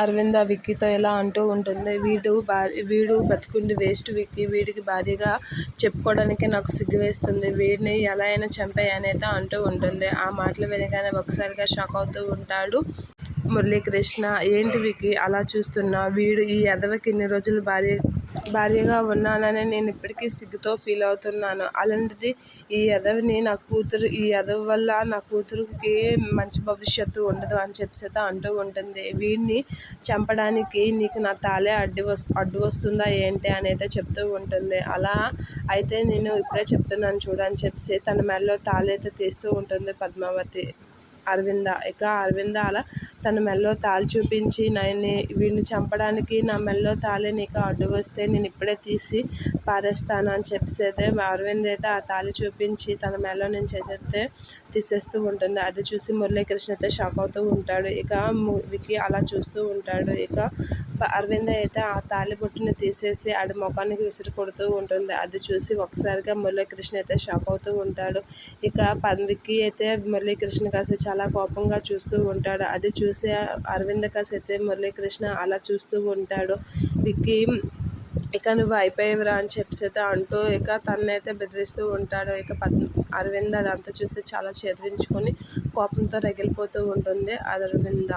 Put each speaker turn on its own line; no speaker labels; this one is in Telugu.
అరవింద విక్కీతో ఇలా అంటూ ఉంటుంది, వీడు బతికుండి వేస్ట్ విక్కీ, వీడికి భార్యగా చెప్పుకోవడానికి నాకు సిగ్గు వేస్తుంది, వీడిని ఎలా అయినా చంపేయ్ అనేది అంటూ ఉంటుంది. ఆ మాటలు వినగానే ఒకసారిగా షాక్ అవుతూ ఉంటాడు మురళీకృష్ణ. ఏంటి విక్కీ అలా చూస్తున్నా, వీడు ఈ ఎదవకి ఇన్ని రోజులు భార్యగా ఉన్నానని నేను ఇప్పటికీ సిగ్గుతో ఫీల్ అవుతున్నాను. అలాంటిది ఈ ఎదవ వల్ల నా కూతురుకి మంచి భవిష్యత్తు ఉండదు అని చెప్పేసి అంటూ ఉంటుంది. వీడిని చంపడానికి నీకు నా తాళే అడ్డు వస్తుందా ఏంటి అని అయితే చెప్తూ ఉంటుంది. అలా అయితే నేను ఇప్పుడే చెప్తున్నాను చూడని చెప్పి తన మెడలో తాళి అయితే తీస్తూ ఉంటుంది పద్మావతి. అరవింద అలా తన మెడలో తాళి చూపించి, వీడిని చంపడానికి నా మెడలో తాళి నీకు అడ్డు వస్తే నేను ఇప్పుడే తీసి పారేస్తాను అని చెప్పేసి అరవింద్ అయితే ఆ తాళి చూపించి తన మెడలో నుంచి అయితే తీసేస్తూ ఉంటుంది. అది చూసి మురళీకృష్ణ అయితే షాక్ అవుతూ ఉంటాడు. ఇక విక్కీ అలా చూస్తూ ఉంటాడు. ఇక అరవింద అయితే ఆ తాళి బొట్టుని తీసేసి ఆడి ముఖానికి విసిరి కొడుతూ ఉంటుంది. అది చూసి ఒకసారిగా మురళీకృష్ణ అయితే షాక్ అవుతూ ఉంటాడు. ఇక విక్కీ అయితే మురళీకృష్ణ కాసి చాలా కోపంగా చూస్తూ ఉంటాడు. అది చూసి అరవింద కాసి అయితే మురళీకృష్ణ అలా చూస్తూ ఉంటాడు. విక్కీ ఇక నువ్వు అయిపోయేవిరా అని చెప్పేసి అయితే అంటూ ఇక తనైతే బెదిరిస్తూ ఉంటాడు. ఇక అరవింద అదంతా చూసి చాలా చెదిరించుకొని కోపంతో రగిలిపోతూ ఉంటుంది అరవింద.